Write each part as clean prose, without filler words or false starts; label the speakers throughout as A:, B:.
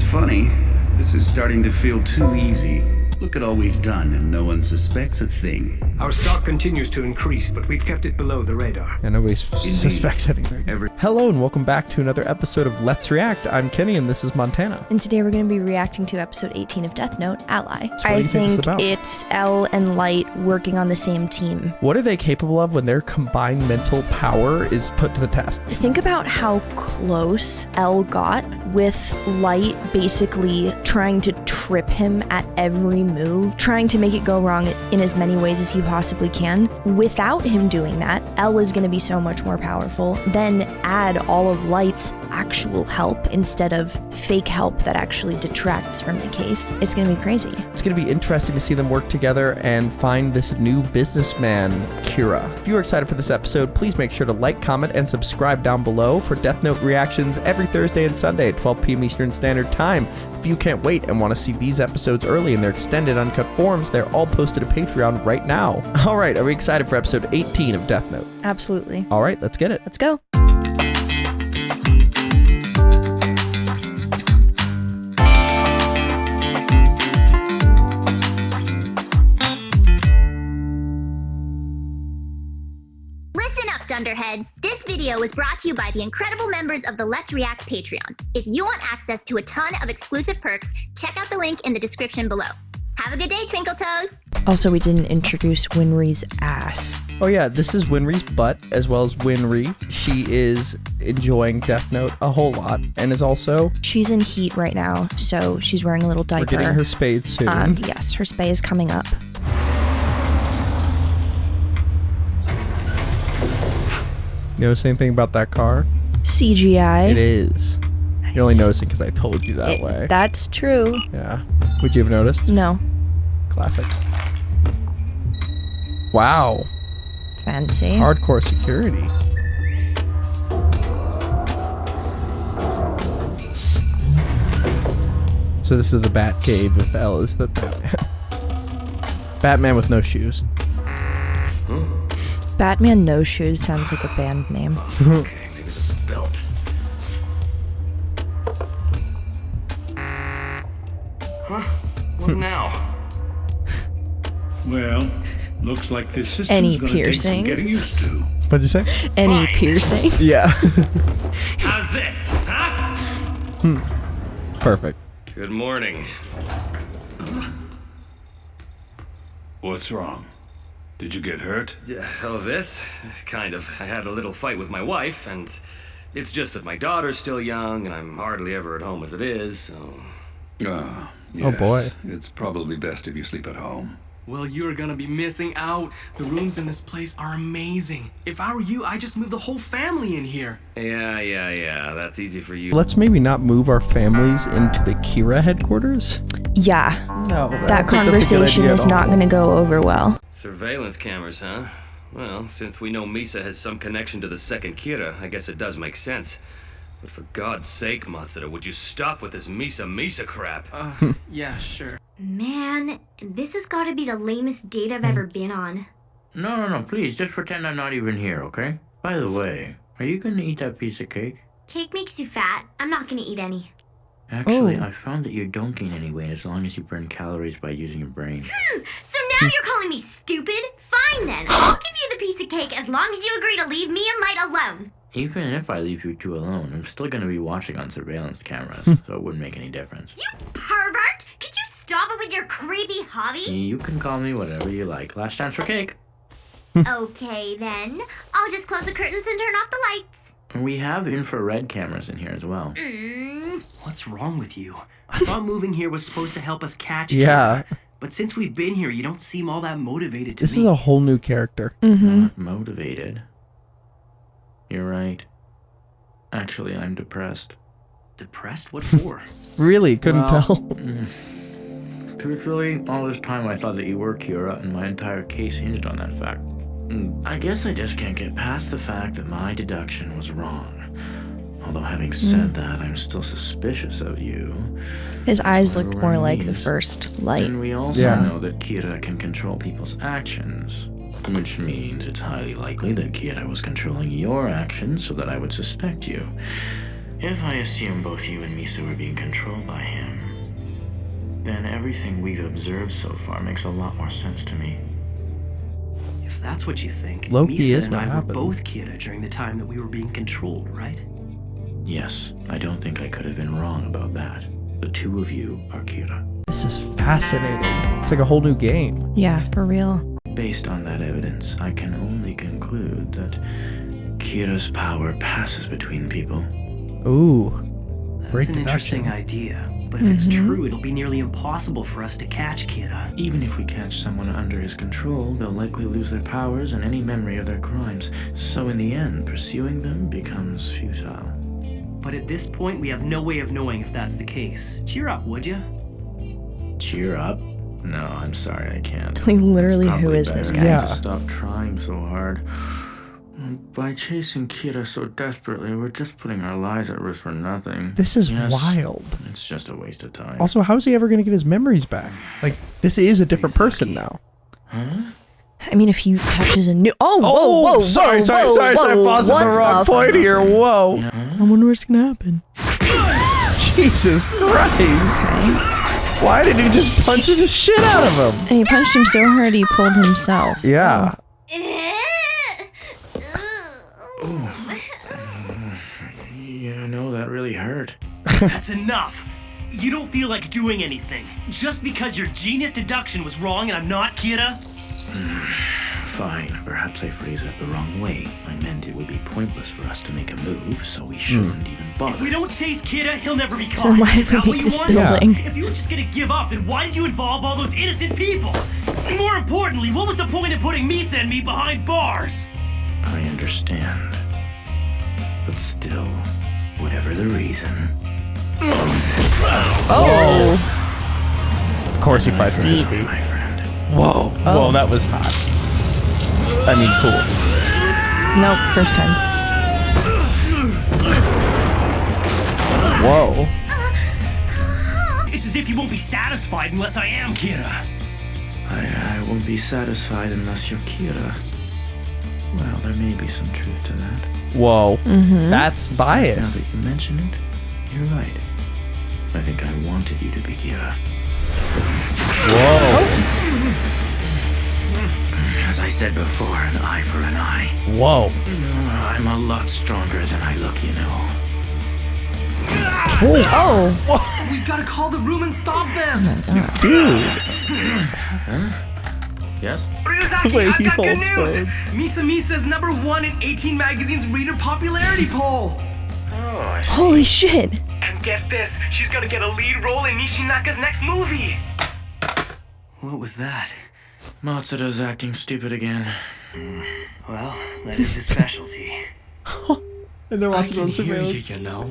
A: funny. This is starting to feel too easy. Look at all we've done and no one suspects a thing.
B: Our stock continues to increase, but we've kept it below the radar.
C: And nobody suspects anything. Hello and welcome back to another episode of Let's React. I'm Kenny and this is Montana.
D: And today we're going to be reacting to episode 18 of Death Note, Ally.
C: So I think
D: it's L and Light working on the same team.
C: What are they capable of when their combined mental power is put to the test?
D: Think about how close L got with Light basically trying to trip him at every move, trying to make it go wrong in as many ways as he possibly can. Without him doing that, L is going to be so much more powerful. Then add all of Light's actual help instead of fake help that actually detracts from the case. It's going to be crazy.
C: It's going to be interesting to see them work together and find this new businessman, Kira. If you are excited for this episode, please make sure to like, comment, and subscribe down below for Death Note reactions every Thursday and Sunday at 12 p.m. Eastern Standard Time. If you can't wait and want to see these episodes early in their extended uncut forms, they're all posted to Patreon right now. All right, are we excited for episode 18 of Death Note?
D: Absolutely.
C: All right, let's get it.
D: Let's go.
E: Dunderheads, this video was brought to you by the incredible members of the Let's React Patreon. If you want access to a ton of exclusive perks, check out the link in the description below. Have a good day, Twinkle Toes!
D: Also, we didn't introduce Winry's ass.
C: Oh yeah, this is Winry's butt, as well as Winry. She is enjoying Death Note a whole lot, and is also...
D: She's in heat right now, so she's wearing a little diaper.
C: We're getting her spayed soon.
D: Yes, her spay is coming up.
C: You know the same thing about that car?
D: CGI.
C: It is.
D: Nice.
C: You're only noticing because I told you that way.
D: That's true.
C: Yeah. Would you have noticed?
D: No.
C: Classic. Wow.
D: Fancy.
C: Hardcore security. So this is the Batcave if L is the Batman. Batman with no shoes.
D: Batman No Shoes sounds like a band name.
B: Okay, maybe the belt. Huh? What now?
A: Well, looks like this system's gonna take some getting used to.
C: What'd you say?
D: Any piercing?
C: Yeah.
B: How's this, huh?
C: Perfect.
B: Good morning.
A: What's wrong? Did you get hurt?
B: Oh, this? Kind of. I had a little fight with my wife, and it's just that my daughter's still young, and I'm hardly ever at home as it is, so...
A: Yes.
C: Oh, boy.
A: It's probably best if you sleep at home.
F: Well, you're gonna be missing out. The rooms in this place are amazing. If I were you, I'd just move the whole family in here.
B: Yeah, that's easy for you.
C: Let's maybe not move our families into the Kira headquarters.
D: Yeah.
C: No.
D: That conversation is not going to go over well.
B: Surveillance cameras, huh? Well, since we know Misa has some connection to the second Kira, I guess it does make sense. But for God's sake, Matsuda, would you stop with this Misa crap?
F: Yeah, sure.
E: Man, this has got to be the lamest date I've ever been on.
G: No, please, just pretend I'm not even here, okay? By the way, are you gonna eat that piece of cake?
E: Cake makes you fat. I'm not gonna eat any.
G: Actually, I found that you don't gain any weight as long as you burn calories by using your brain.
E: So now you're calling me stupid? Fine then, I'll give you the piece of cake as long as you agree to leave me and Light alone.
G: Even if I leave you two alone, I'm still gonna be watching on surveillance cameras, so it wouldn't make any difference.
E: You pervert! Could you stop it with your creepy hobby?
G: You can call me whatever you like. Last chance for cake.
E: Okay then, I'll just close the curtains and turn off the lights.
G: We have infrared cameras in here as well.
F: What's wrong with you? I thought moving here was supposed to help us catch
C: Yeah.
F: Kira, but since we've been here, you don't seem all that motivated to
C: This is a whole new character.
G: Not motivated. You're right. Actually, I'm depressed.
F: Depressed? What for?
C: Really? Couldn't tell.
G: Truthfully, all this time I thought that you were Kira, and my entire case hinged on that fact. I guess I just can't get past the fact that my deduction was wrong. Although having said that, I'm still suspicious of you.
D: His eyes
G: That's
D: looked
G: what
D: more
G: it
D: like the
G: means.
D: first Light.
G: And we also
C: Yeah.
G: know that Kira can control people's actions. Which means it's highly likely that Kira was controlling your actions so that I would suspect you. If I assume both you and Misa were being controlled by him, then everything we've observed so far makes a lot more sense to me.
H: If that's what you think,
C: Loki
H: Misa
C: is
H: and
C: what
H: I
C: happened.
H: were both Kira during the time that we were being controlled, right?
G: Yes, I don't think I could have been wrong about that. The two of you are Kira.
C: This is fascinating. It's like a whole new game.
D: Yeah, for real.
G: Based on that evidence, I can only conclude that Kira's power passes between people.
C: Ooh.
H: That's
C: Great
H: an
C: deduction.
H: interesting idea. But if it's true, it'll be nearly impossible for us to catch Kira.
G: Even if we catch someone under his control, they'll likely lose their powers and any memory of their crimes. So in the end, pursuing them becomes futile.
H: But at this point, we have no way of knowing if that's the case. Cheer up, would you?
G: Cheer up? No, I'm sorry, I can't.
D: Like, literally,
G: It's
D: who
G: probably
D: is this
G: better
D: guy?
G: to stop trying so hard. By chasing Kira so desperately, we're just putting our lives at risk for nothing.
C: This is
G: Yes,
C: wild.
G: It's just a waste of time.
C: Also, how is he ever going to get his memories back? Like, this is a different person now.
D: I mean, if he touches a new... Oh,
C: sorry. I paused at the wrong point here. Whoa.
D: I wonder what's gonna happen.
C: Jesus Christ. Why did he just punch the shit out of him?
D: And he punched him so hard he pulled himself.
C: Yeah.
G: You know, that really hurt.
H: That's enough. You don't feel like doing anything. Just because your genius deduction was wrong and I'm not Kira?
G: Fine, perhaps I phrased it the wrong way. I meant it would be pointless for us to make a move, so we shouldn't even
H: If
G: bother.
H: we don't chase Kira, he'll never be caught.
D: So why
H: Is
D: did
H: that
D: we
H: what
D: make
H: you
D: this
H: want?
D: building?
H: If you were just gonna give up, then why did you involve all those innocent people? And more importantly, what was the point of putting Misa and me behind bars?
G: I understand. But still, whatever the reason,
D: Oh!
C: Of course he fights with his
G: feet,
C: feet.
G: my friend.
C: Whoa. Whoa, that was hot. I mean, cool.
D: Nope, first time.
C: Whoa.
H: It's as if you won't be satisfied unless I am Kira.
G: I won't be satisfied unless you're Kira. Well, there may be some truth to that.
C: Whoa. That's
G: Now
C: bias.
G: that you mention it, you're right. I think I wanted you to be Kira.
C: Whoa.
G: As I said before, an eye for an eye.
C: Whoa.
G: I'm a lot stronger than I look, you know.
D: Oh!
F: We've got to call the room and stop them.
C: Dude.
G: Yes?
C: Wait, he holds phone.
F: Misa is #1 in 18 Magazine's reader popularity poll.
D: Holy shit!
I: And get this, she's gonna get a lead role in Nishinaka's next movie.
H: What was that?
G: Matsuda's acting stupid again.
H: Well, that is his specialty.
C: And they're
F: I
C: watching
F: can
C: on
F: hear you,
C: surveillance.
F: you know.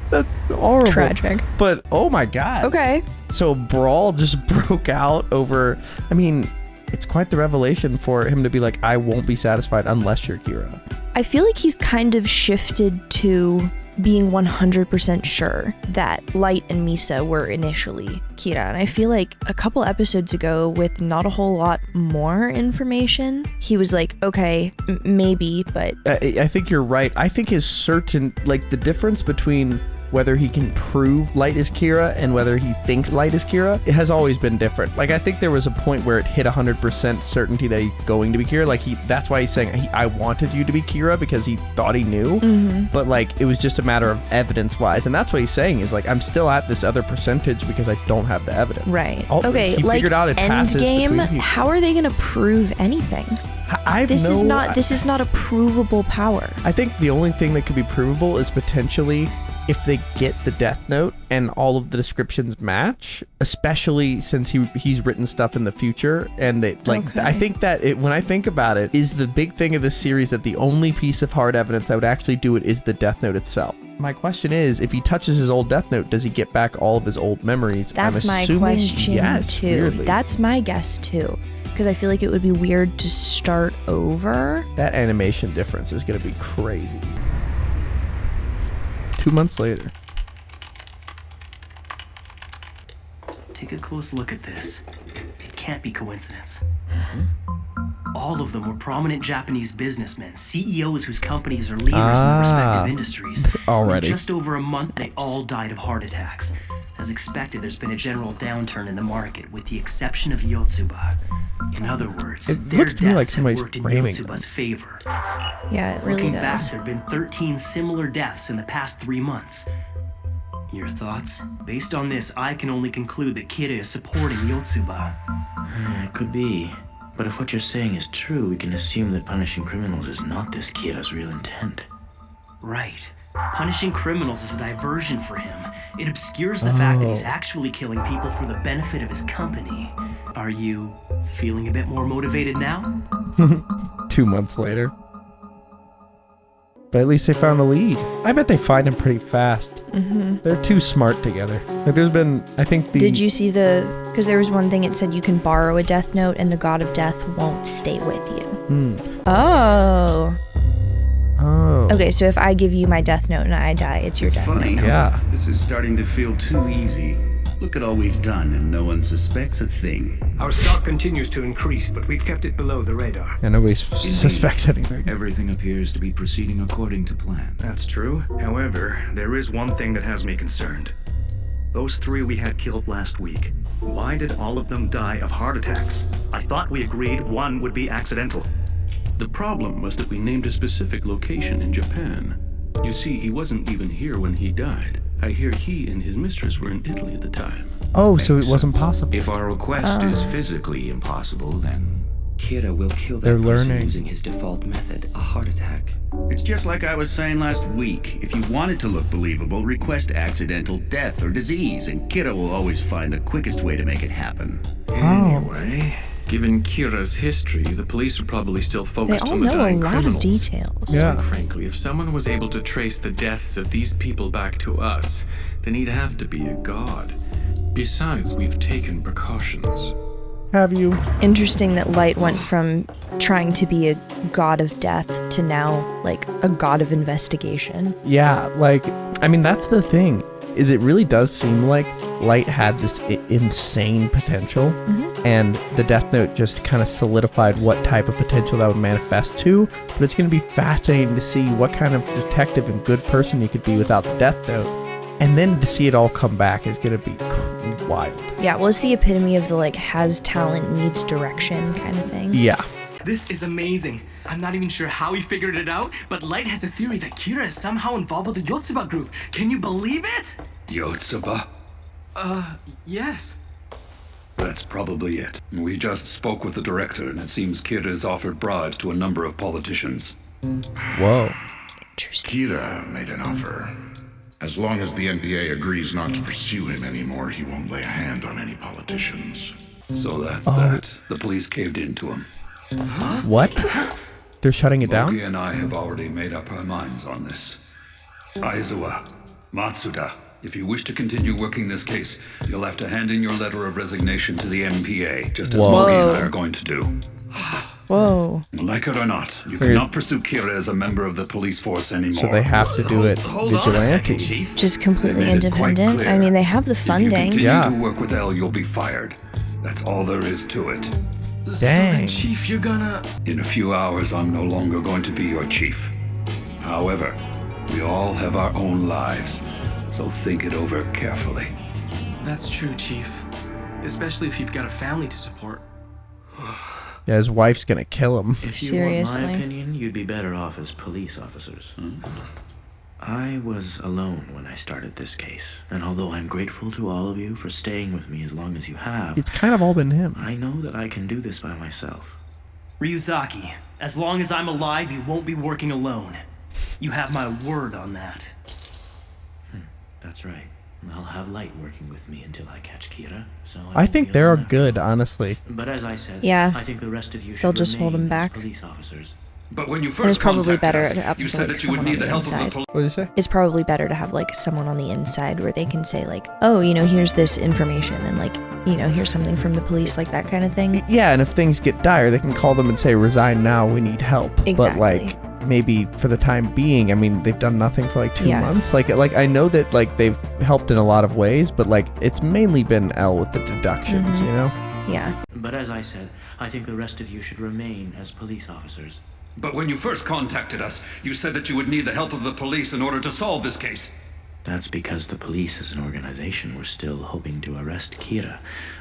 C: That's horrible.
D: Tragic.
C: But, oh my god.
D: Okay.
C: So BRAWL just broke out over, I mean, it's quite the revelation for him to be like, I won't be satisfied unless you're Kira.
D: I feel like he's kind of shifted to being 100% sure that Light and Misa were initially Kira. And I feel like a couple episodes ago, with not a whole lot more information, he was like, okay, maybe, but...
C: I think you're right. I think his certain, like the difference between whether he can prove Light is Kira and whether he thinks Light is Kira, it has always been different. Like, I think there was a point where it hit 100% certainty that he's going to be Kira. Like, that's why he's saying, I wanted you to be Kira, because he thought he knew. But, like, it was just a matter of evidence-wise. And that's what he's saying is, like, I'm still at this other percentage because I don't have the evidence.
D: Right.
C: Oh,
D: Okay,
C: he
D: like,
C: figured out it passes between
D: Endgame,
C: people.
D: how are they going to prove anything? This is not a provable power.
C: I think the only thing that could be provable is potentially if they get the Death Note and all of the descriptions match, especially since he's written stuff in the future. And they like, I think that when I think about it, is the big thing of this series that the only piece of hard evidence that would actually do it is the Death Note itself. My question is, if he touches his old Death Note, does he get back all of his old memories?
D: That's
C: I'm
D: my
C: assuming
D: question
C: yes,
D: too.
C: weirdly.
D: That's my guess too. Because I feel like it would be weird to start over.
C: That animation difference is going to be crazy. 2 months later.
H: Take a close look at this. It can't be coincidence. All of them were prominent Japanese businessmen, CEOs whose companies are leaders in their respective industries.
C: Already.
H: In just over a month, they all died of heart attacks. As expected, there's been a general downturn in the market, with the exception of Yotsuba. In other words,
C: It
H: their
C: looks to me like
H: deaths have
C: somebody's
H: worked in
C: framing
H: Yotsuba's favor.
D: Yeah, it really
H: Looking back,
D: does.
H: there have been 13 similar deaths in the past 3 months. Your thoughts? Based on this, I can only conclude that Kira is supporting Yotsuba.
G: It could be. But if what you're saying is true, we can assume that punishing criminals is not this Kira's real intent.
H: Right. Punishing criminals is a diversion for him. It obscures the fact that he's actually killing people for the benefit of his company. Are you feeling a bit more motivated now?
C: 2 months later. But at least they found a lead. I bet they find him pretty fast. They're too smart together. Like there's been, I think the...
D: Did you see because there was one thing it said you can borrow a death note and the god of death won't stay with you. Oh. Okay, so if I give you my death note and I die, it's your
A: It's
D: death
A: funny.
D: note.
C: Yeah.
A: This is starting to feel too easy. Look at all we've done and no one suspects a thing.
J: Our stock continues to increase, but we've kept it below the radar.
C: And nobody suspects anything.
K: Everything appears to be proceeding according to plan.
J: That's true. However, there is one thing that has me concerned. Those 3 we had killed last week. Why did all of them die of heart attacks? I thought we agreed one would be accidental.
K: The problem was that we named a specific location in Japan. You see, he wasn't even here when he died. I hear he and his mistress were in Italy at the time.
C: Oh, so it wasn't possible.
K: If our request is physically impossible, then
L: Kira will kill
C: They're
L: that person
C: learning.
L: using his default method, a heart attack.
A: It's just like I was saying last week. If you want it to look believable, request accidental death or disease, and Kira will always find the quickest way to make it happen.
K: Anyway, given Kira's history, the police are probably still
D: They
K: focused
D: all
K: on the
D: know a
K: dying
D: lot
K: criminals.
D: of details.
C: Yeah.
K: And frankly, if someone was able to trace the deaths of these people back to us, then he'd have to be a god. Besides, we've taken precautions.
C: Have you?
D: Interesting that Light went from trying to be a god of death to now, like, a god of investigation.
C: Yeah, like, I mean, that's the thing, is it really does seem like Light had this insane potential, and the Death Note just kind of solidified what type of potential that would manifest to, but it's going to be fascinating to see what kind of detective and good person you could be without the Death Note, and then to see it all come back is going to be wild.
D: Yeah, well, it's the epitome of the, like, has talent, needs direction kind of thing.
C: Yeah.
F: This is amazing. I'm not even sure how he figured it out, but Light has a theory that Kira is somehow involved with the Yotsuba group. Can you believe it?
M: Yotsuba?
F: Yes.
M: That's probably it. We just spoke with the director, and it seems Kira's offered bribes to a number of politicians.
C: Whoa.
N: Kira made an offer. As long as the NPA agrees not to pursue him anymore, he won't lay a hand on any politicians.
M: So that's that. The police caved in to him.
C: What? They're shutting it down?
M: Mogi and I have already made up our minds on this. Aizawa, Matsuda, if you wish to continue working this case, you'll have to hand in your letter of resignation to the NPA, just as Mogi and I are going to do.
D: Whoa.
M: Like it or not, you cannot pursue Kira as a member of the police force anymore.
C: So they have to do it vigilante.
D: Just completely independent. I mean, they have the funding.
M: If you continue to work with L, you'll be fired. That's all there is to it.
C: Dang.
F: So then, Chief, you're gonna...
M: In a few hours, I'm no longer going to be your chief. However, we all have our own lives, so think it over carefully.
F: That's true, Chief. Especially if you've got a family to support.
C: Yeah, his wife's gonna kill him.
G: If you want my opinion, you'd be better off as police officers. I was alone when I started this case, and although I'm grateful to all of you for staying with me as long as you have,
C: It's kind of all been him.
G: I know that I can do this by myself.
H: Ryuzaki, as long as I'm alive, you won't be working alone. You have my word on that.
G: That's right. I'll have Light working with me until I catch Kira, so
C: I think they're good, honestly.
G: But as I said,
D: Yeah.
G: I think the rest of you should
D: They'll just hold
G: remain
D: him
G: as
D: back.
G: police officers.
M: But when you
D: And it's
M: first
D: probably better
M: contacted us,
D: to
M: you said
D: like
M: that you would
D: someone
M: need
D: on
M: the
D: the
M: help of the
D: inside.
M: police.
C: What did you say?
D: It's probably better to have like someone on the inside where they can say like, oh, you know, here's this information and like, you know, here's something from the police, like that kind of thing.
C: Yeah, and if things get dire, they can call them and say, resign now, we need help. But
D: Exactly.
C: like, maybe for the time being, I mean, they've done nothing for like 2
D: Yeah.
C: months. Like I know that like they've helped in a lot of ways, but like it's mainly been L with the deductions, you know?
D: Yeah.
G: But as I said, I think the rest of you should remain as police officers.
M: But when you first contacted us, you said that you would need the help of the police in order to solve this case.
G: That's because the police as an organization were still hoping to arrest Kira.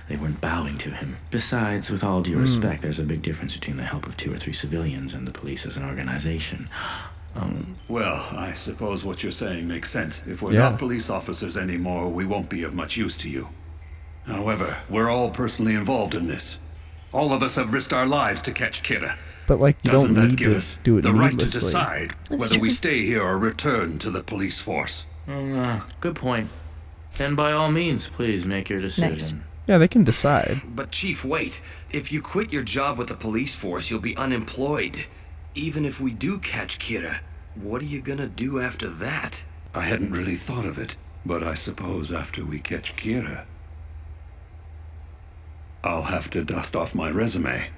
G: They weren't bowing to him. Besides, with all due respect, there's a big difference between the help of 2 or 3 civilians and the police as an organization.
M: Well, I suppose what you're saying makes sense. If we're
C: Yeah.
M: not police officers anymore, we won't be of much use to you. However, we're all personally involved in this. All of us have risked our lives to catch Kira.
C: But like, you
M: Doesn't
C: don't
M: that
C: need
M: give
C: to
M: us
C: do it
M: the right to
C: needlessly.
M: decide whether we stay here or return to the police force?
G: Good point. Then by all means, please make your decision.
C: Yeah, they can decide.
B: But Chief, wait. If you quit your job with the police force, you'll be unemployed. Even if we do catch Kira, what are you gonna do after that?
M: I hadn't really thought of it, but I suppose after we catch Kira, I'll have to dust off my resume.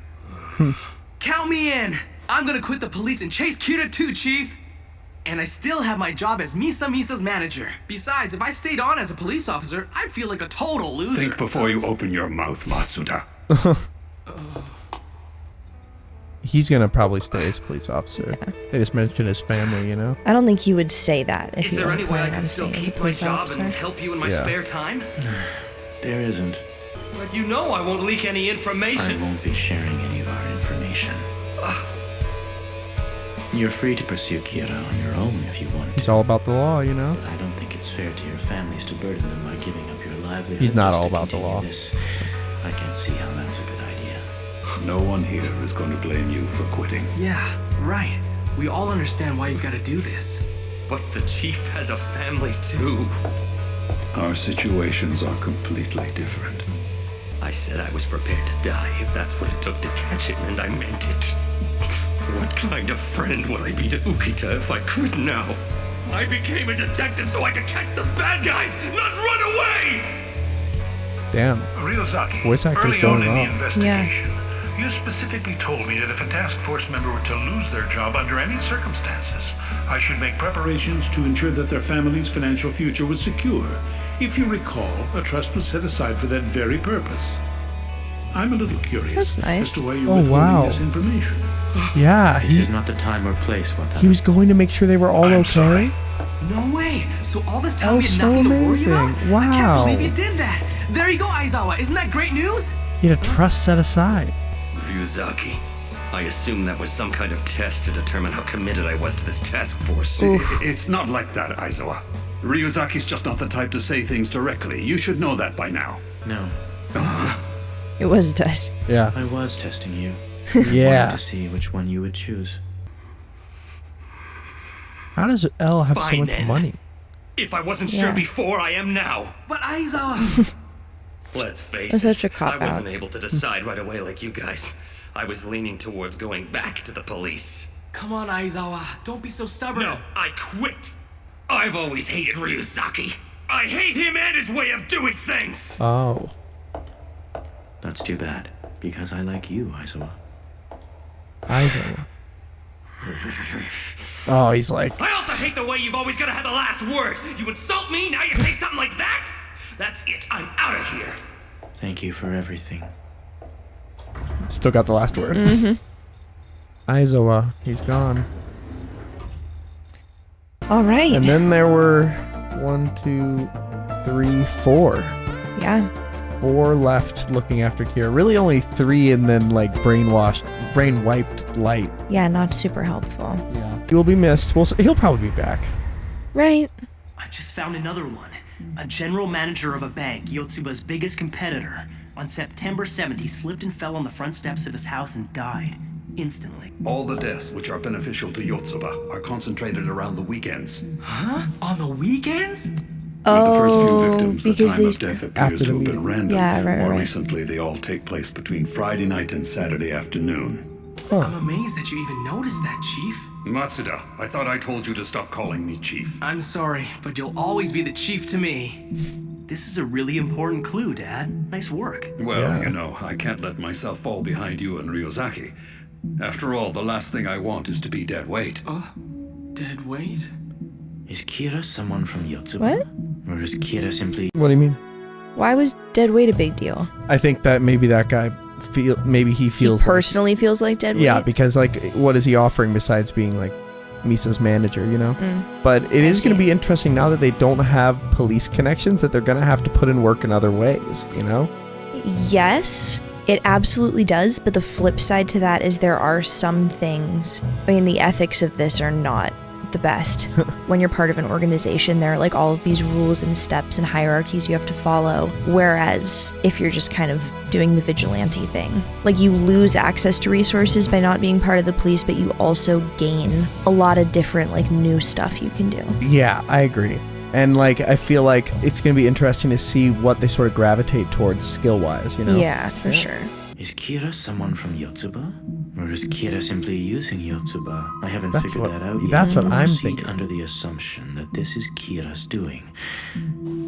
F: Count me in! I'm gonna quit the police and chase Kira too, Chief! And I still have my job as Misa's manager. Besides, if I stayed on as a police officer, I'd feel like a total loser.
M: Think before you open your mouth, Matsuda.
C: He's gonna probably stay as a police officer. They just mentioned his family, you know?
D: I don't think he would say that if
B: Is
D: he
B: there
D: wasn't
B: any way I
D: planning
B: can
D: on
B: still
D: staying as a
B: keep my
D: police
B: job
D: officer.
B: and help you in my
C: Yeah.
B: spare time?
G: There isn't.
B: But you know I won't leak any
G: I
B: information.
G: won't be sharing any of our information. You're free to pursue Kira on your own if you want.
C: He's all about the law, you know?
G: But I don't think it's fair to your families to burden them by giving up your livelihood.
C: He's not
G: just
C: all
G: to
C: about the
G: continue
C: law.
G: This. I can't see how that's a good idea.
M: No one here is going to blame you for quitting.
F: Yeah, right. We all understand why you've gotta do this.
B: But the Chief has a family too.
M: Our situations are completely different.
B: I said I was prepared to die if that's what it took to catch him, and I meant it. What kind of friend would I be to Ukita if I quit now? I became a detective so I could catch the bad guys, not run away!
C: Damn.
O: Ryozaki,
C: Voice actor's
O: early
C: going
O: on in the
C: off.
O: investigation, you specifically told me that if a task force member were to lose their job under any circumstances, I should make preparations to ensure that their family's financial future was secure. If you recall, a trust was set aside for that very purpose. I'm a little curious
D: That's nice.
O: as to why you're
C: Oh,
O: withholding
C: wow.
O: this information.
C: Yeah,
G: This is not the time or place, Wataru.
C: he was going to make sure they were all okay.
F: No way! So all this
C: That
F: time we
C: was
F: had
C: so
F: nothing to worry
C: amazing.
F: about? I
C: Wow.
F: can't believe you did that! There you go, Aizawa! Isn't that great news?
C: He had a trust set aside.
B: Ryuzaki, I assume that was some kind of test to determine how committed I was to this task force.
M: It's not like that, Aizawa. Ryuzaki's just not the type to say things directly. You should know that by now.
G: No.
D: It was a test.
C: Yeah.
G: I was testing you.
C: Yeah.
G: Wanted to see which one you would choose.
C: How does L have so
B: Fine,
C: much
B: then.
C: money?
B: If I wasn't
D: Yeah.
B: sure before, I am now.
F: But Aizawa...
B: Let's face
D: That's
B: it,
D: such a cop-out.
B: I wasn't able to decide right away like you guys. I was leaning towards going back to the police.
F: Come on, Aizawa. Don't be so stubborn.
B: No, I quit. I've always hated Ryuzaki. I hate him and his way of doing things.
C: Oh.
G: That's too bad, because I like you, Aizawa.
C: Aizawa. Oh, he's like,
B: I also hate the way you've always got to have the last word. You insult me, now you say something like that? That's it, I'm out of here.
G: Thank you for everything.
C: still got the last word.
D: Mm-hmm.
C: Aizawa, he's gone.
D: All right.
C: And then there were 1, 2, 3, 4.
D: Yeah.
C: 4 left looking after Kira. Really only 3 and then like brain wiped Light.
D: Yeah, not super helpful.
C: Yeah. He will be missed. He'll probably be back.
D: Right.
H: I just found another one. A general manager of a bank, Yotsuba's biggest competitor. On September 7th, he slipped and fell on the front steps of his house and died. Instantly.
M: All the deaths which are beneficial to Yotsuba are concentrated around the weekends.
F: Huh? On the weekends?
M: With the first few victims, the
D: because
M: time of
D: they-
M: death appears to have been random.
D: Yeah, right,
M: More
D: right.
M: recently, they all take place between Friday night and Saturday afternoon.
F: I'm amazed that you even noticed that, Chief.
M: Matsuda, I thought I told you to stop calling me Chief.
F: I'm sorry, but you'll always be the Chief to me.
H: This is a really important clue, Dad. Nice work.
M: Well, you know, I can't let myself fall behind you and Ryozaki. After all, the last thing I want is to be dead weight.
F: Dead weight?
G: Is Kira someone from Yotsuba?
D: What?
G: Or is Kira simply...
C: What do you mean?
D: Why was dead weight a big deal?
C: I think that maybe that guy he feels
D: personally feels like dead weight.
C: Yeah, because like, what is he offering besides being like Misa's manager, you know? But it is going to be interesting now that they don't have police connections, that they're going to have to put in work in other ways, you know?
D: Yes, it absolutely does. But the flip side to that is there are some things. I mean, the ethics of this are not the best. When you're part of an organization, there are like all of these rules and steps and hierarchies you have to follow. Whereas if you're just kind of doing the vigilante thing, like you lose access to resources by not being part of the police, but you also gain a lot of different like new stuff you can do.
C: Yeah, I agree. And like, I feel like it's going to be interesting to see what they sort of gravitate towards skill-wise, you know?
D: Yeah, for sure.
G: Is Kira someone from Yotsuba? Or is Kira simply using Yotsuba? I haven't figured that out yet.
C: That's what I'm
G: Proceed
C: thinking.
G: under the assumption that this is Kira's doing.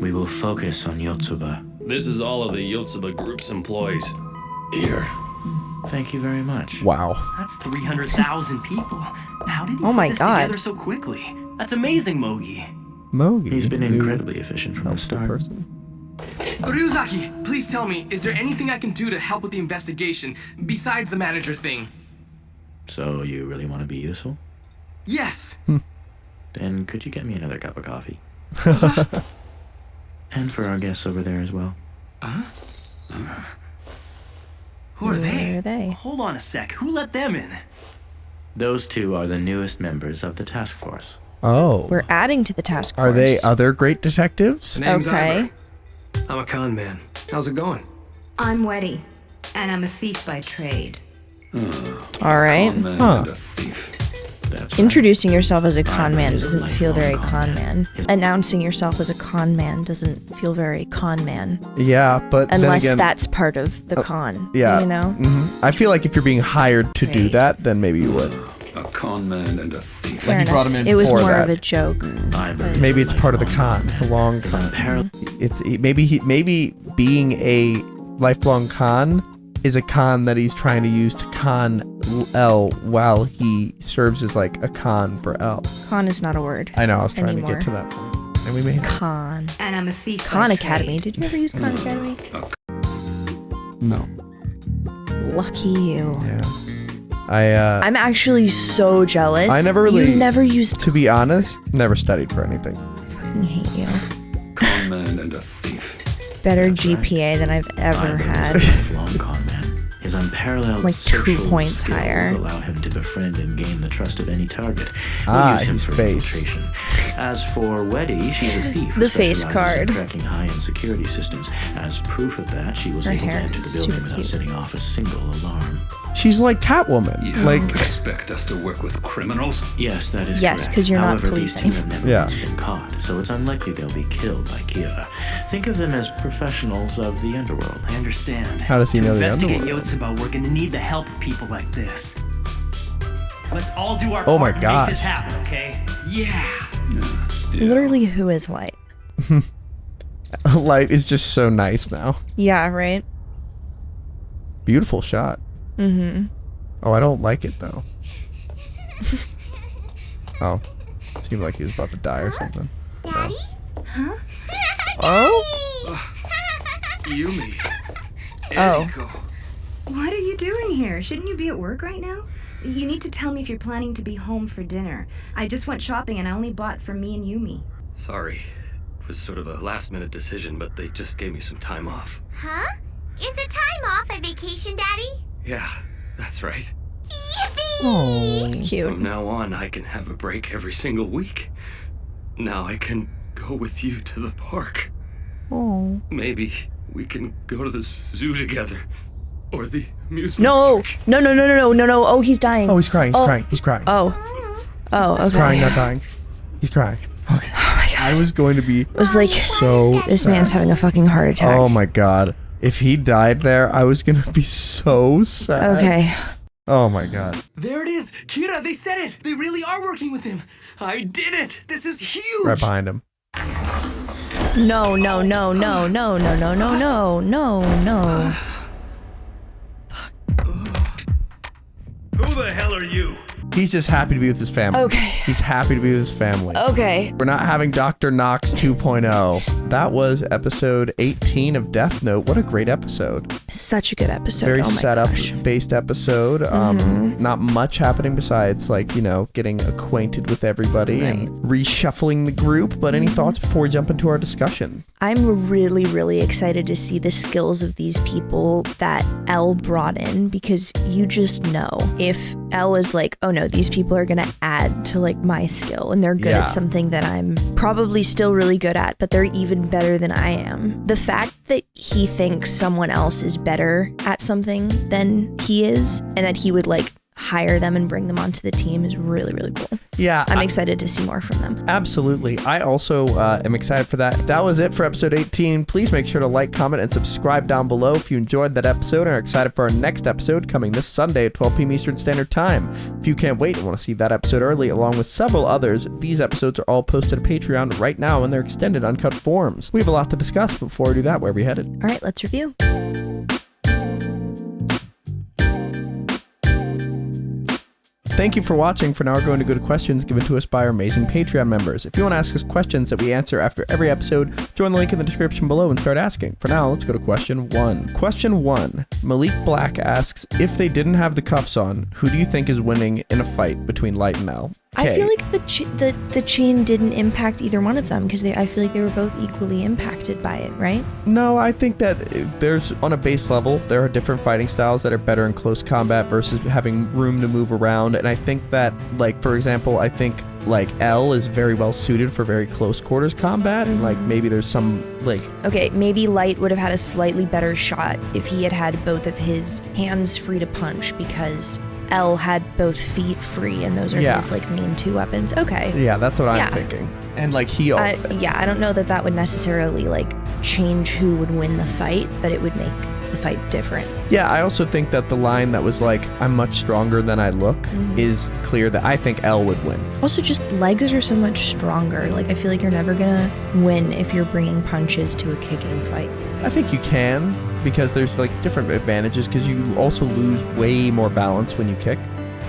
G: We will focus on Yotsuba.
B: This is all of the Yotsuba group's employees. Here.
G: Thank you very much.
C: Wow.
H: That's 300,000 people. How did you
D: Oh my
H: put this
D: God.
H: together so quickly? That's amazing, Mogi.
G: He's been incredibly efficient from the start.
F: Ryuzaki, please tell me, is there anything I can do to help with the investigation besides the manager thing?
G: So you really want to be useful?
F: Yes.
G: Then could you get me another cup of coffee? And for our guests over there as well.
H: Who are they?
D: Who are they?
H: Hold on a sec. Who let them in?
G: Those two are the newest members of the task force.
C: Oh.
D: We're adding to the task force.
C: Are they other great detectives?
F: Name's
D: Okay.
F: Ivor. I'm a con man. How's it going?
P: I'm Weddy, and I'm a thief by trade.
D: All right.
C: Huh.
G: That's
D: Introducing yourself as a con man
G: is a
D: doesn't feel very
G: lifelong
D: con man. Announcing yourself as a con man doesn't feel very con man.
C: Yeah, but
D: Unless
C: then again,
D: that's part of the con.
C: yeah,
D: You know?
C: I feel like if you're being hired to do that, then maybe you would.
M: A con man and a thief.
D: Fair
C: Like he brought
D: enough.
C: him in
D: It was
C: for
D: more
C: that.
D: of a joke.
C: Maybe it's part of the con. It's a long con. It's maybe being a lifelong con is a con that he's trying to use to con L while he serves as like a con for L.
D: Con is not a word.
C: I know. I was trying
D: anymore.
C: to get to that point, and we made it.
D: Con.
P: And I'm a thief
D: Con
P: by
D: Academy.
P: trade.
D: Did you ever use Con Academy?
C: No.
D: Lucky you.
C: Yeah.
D: I'm actually so jealous.
C: I never really.
D: You never used.
C: To be honest, never studied for anything.
D: I fucking hate you.
M: Con man and a thief.
D: Better GPA than I've ever had.
G: Lifelong con man. His unparalleled
D: Like 2
G: social
D: points
G: skills
D: higher.
G: allow him to befriend and gain the trust of any target.
C: Ah,
G: We'll use him
C: he's
G: for
C: face.
G: infiltration. As for Weddy, she's a thief. who
D: The face
G: specializes in
D: card.
G: cracking high-end security systems. As proof of that, she was
D: Her
G: able to
D: hair
G: enter
D: is
G: the building
D: super
G: without
D: cute.
G: setting off a single alarm.
C: She's like Catwoman.
M: You
C: Like
M: expect us to work with criminals?
G: Yes, that is
D: Yes,
G: correct.
D: 'cause you're not
G: However,
D: police
G: these two have never
C: Yeah.
G: once been caught, so it's unlikely they'll be killed by Kira. Think of them as professionals of the underworld.
H: I understand.
C: How does he
H: to
C: know the
H: investigate
C: underworld?
H: Yotsuba, we're gonna need the help of people like this. Let's all do our
C: Oh
H: part
C: my
H: to
C: gosh.
H: make this happen, okay?
F: Yeah.
D: Literally, who is Light?
C: Light is just so nice now.
D: Yeah, right?
C: Beautiful shot.
D: Mm-hmm.
C: Oh, I don't like it though. Oh, seemed like he was about to die or something.
E: Daddy?
P: Huh?
C: Oh.
F: Yumi.
D: Oh.
F: Eriko.
P: What are you doing here? Shouldn't you be at work right now? You need to tell me if you're planning to be home for dinner. I just went shopping and I only bought for me and Yumi.
B: Sorry. It was sort of a last-minute decision, but they just gave me some time off.
E: Huh? Is a time off a vacation, Daddy?
B: Yeah, that's right.
E: Yippee!
C: Oh.
D: Cute.
B: From now on, I can have a break every single week. Now I can go with you to the park.
D: Oh.
B: Maybe we can go to the zoo together. Or the amusement
D: No.
B: park.
D: No. Oh, he's dying.
C: Oh, he's crying. He's crying. He's crying.
D: Oh. Oh, okay.
C: He's crying, not dying. He's crying. Okay.
D: Oh my god.
C: I was going to be
D: It was like,
C: so
D: this
C: sad.
D: man's having a fucking heart attack.
C: Oh my god. If he died there, I was gonna be so sad.
D: Okay.
C: Oh my god.
F: There it is. Kira, they said it. They really are working with him. I did it. This is huge.
C: Right behind him.
D: No.
J: Who the hell are you?
C: He's just happy to be with his family.
D: Okay.
C: He's happy to be with his family.
D: Okay.
C: We're not having Dr. Knox 2.0. That was episode 18 of Death Note. What a great episode.
D: Such a good episode.
C: Very
D: oh my
C: setup-based episode. Not much happening besides, like, you know, getting acquainted with everybody and reshuffling the group. But any thoughts before we jump into our discussion?
D: I'm really, really excited to see the skills of these people that Elle brought in, because you just know if Elle is like, oh no, these people are going to add to like my skill and they're good at something that I'm probably still really good at, but they're even better than I am. The fact that he thinks someone else is better at something than he is, and that he would like hire them and bring them onto the team, is really, really cool.
C: Yeah.
D: I'm excited to see more from them.
C: Absolutely. I also am excited for that. That was it for episode 18. Please make sure to like, comment, and subscribe down below if you enjoyed that episode and are excited for our next episode coming this Sunday at 12 p.m. Eastern Standard Time. If you can't wait and want to see that episode early along with several others, these episodes are all posted to Patreon right now in their extended uncut forms. We have a lot to discuss, but before we do that, where are we headed?
D: All right, let's review.
C: Thank you for watching. For now, we're going to go to questions given to us by our amazing Patreon members. If you want to ask us questions that we answer after every episode, join the link in the description below and start asking. For now, let's go to question 1. Question 1. Malik Black asks, if they didn't have the cuffs on, who do you think is winning in a fight between Light and Elle?
D: I feel like the chain didn't impact either one of them, because I feel like they were both equally impacted by it, right?
C: No, I think that there's, on a base level, there are different fighting styles that are better in close combat versus having room to move around. And I think that, like, for example, I think like Elle is very well suited for very close quarters combat, and like maybe there's some like, okay,
D: maybe Light would have had a slightly better shot if he had both of his hands free to punch, because Elle had both feet free, and those are his like main two weapons. Okay.
C: Yeah, that's what I'm thinking. And like he,
D: I don't know that would necessarily like change who would win the fight, but it would make the fight different.
C: Yeah, I also think that the line that was like, I'm much stronger than I look, is clear that I think Elle would win.
D: Also, just legs are so much stronger. Like, I feel like you're never gonna win if you're bringing punches to a kicking fight.
C: I think you can, because there's like different advantages, because you also lose way more balance when you kick.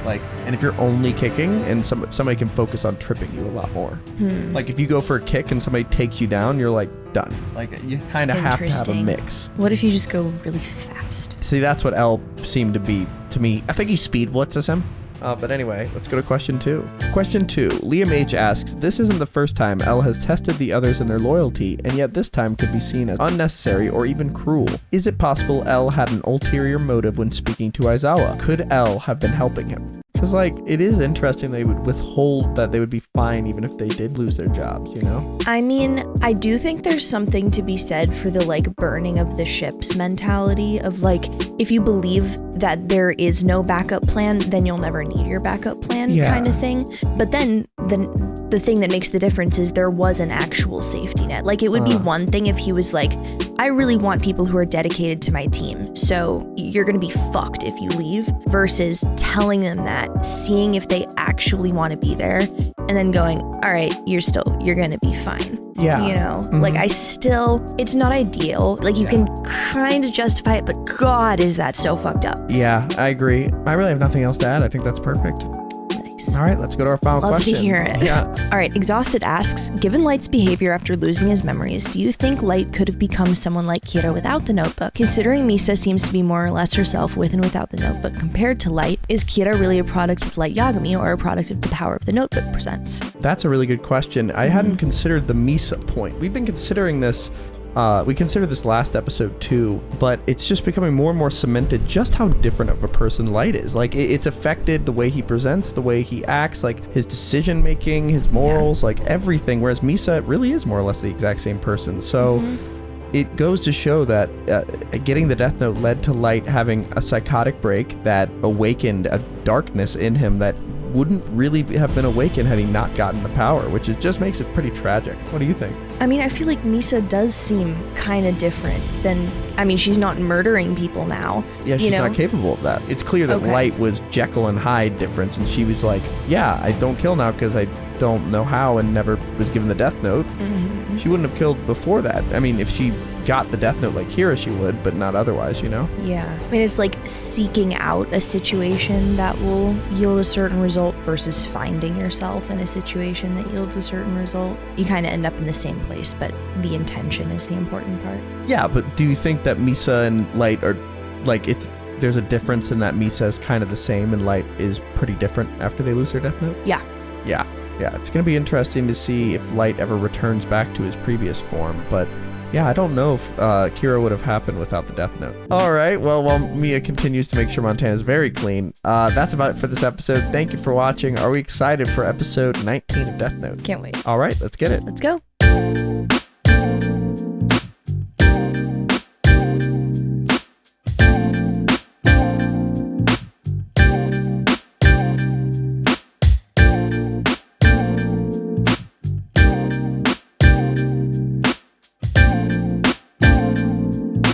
C: Like, and if you're only kicking, and somebody can focus on tripping you a lot more. Like if you go for a kick and somebody takes you down, you're like done. Like you kind of have to have a mix.
D: What if you just go really fast?
C: See, that's what Elle seemed to be to me. I think he speed blitzes him. But anyway, let's go to question 2. Question 2. Liam H. asks, this isn't the first time Elle has tested the others in their loyalty, and yet this time could be seen as unnecessary or even cruel. Is it possible Elle had an ulterior motive when speaking to Aizawa? Could Elle have been helping him? Because, like, it is interesting they would withhold that they would be fine even if they did lose their jobs, you know?
D: I mean, I do think there's something to be said for the, like, burning of the ships mentality of, like, if you believe that there is no backup plan, then you'll never need your backup plan kind of thing. But then the thing that makes the difference is there was an actual safety net. Like, it would be one thing if he was like, I really want people who are dedicated to my team, so you're gonna be fucked if you leave, versus telling them that, seeing if they actually want to be there, and then going, all right, you're gonna be fine.
C: Yeah.
D: You know, like it's not ideal. Like you can kind of justify it, but God, is that so fucked up.
C: Yeah, I agree. I really have nothing else to add. I think that's perfect. All right, let's go to our final question.
D: Love to hear it.
C: Yeah.
D: All right, Exhausted asks, given Light's behavior after losing his memories, do you think Light could have become someone like Kira without the notebook? Considering Misa seems to be more or less herself with and without the notebook compared to Light, is Kira really a product of Light Yagami or a product of the power of the notebook presents?
C: That's a really good question. I hadn't considered the Misa point. We've been considering this. We considered this last episode too, but it's just becoming more and more cemented just how different of a person Light is. Like it's affected the way he presents, the way he acts, like his decision making, his morals, like everything. Whereas Misa really is more or less the exact same person. So it goes to show that getting the Death Note led to Light having a psychotic break that awakened a darkness in him that wouldn't really have been awakened had he not gotten the power, which just makes it pretty tragic. What do you think?
D: I mean, I feel like Misa does seem kind of different than, I mean, she's not murdering people now.
C: Yeah, she's not capable of that. It's clear that Light was Jekyll and Hyde difference, and she was like, yeah, I don't kill now because I don't know how and never was given the Death Note. She wouldn't have killed before that. I mean, if she got the Death Note like Hiroshi would, but not otherwise, you know?
D: Yeah. I mean, it's like seeking out a situation that will yield a certain result versus finding yourself in a situation that yields a certain result. You kind of end up in the same place, but the intention is the important part.
C: Yeah, but do you think that Misa and Light are, like, there's a difference in that Misa is kind of the same and Light is pretty different after they lose their Death Note?
D: Yeah.
C: Yeah. It's going to be interesting to see if Light ever returns back to his previous form, but yeah, I don't know if Kira would have happened without the Death Note. All right, well, while Mia continues to make sure Montana's very clean, that's about it for this episode. Thank you for watching. Are we excited for episode 19 of Death Note?
D: Can't wait.
C: All right, let's get it.
D: Let's go.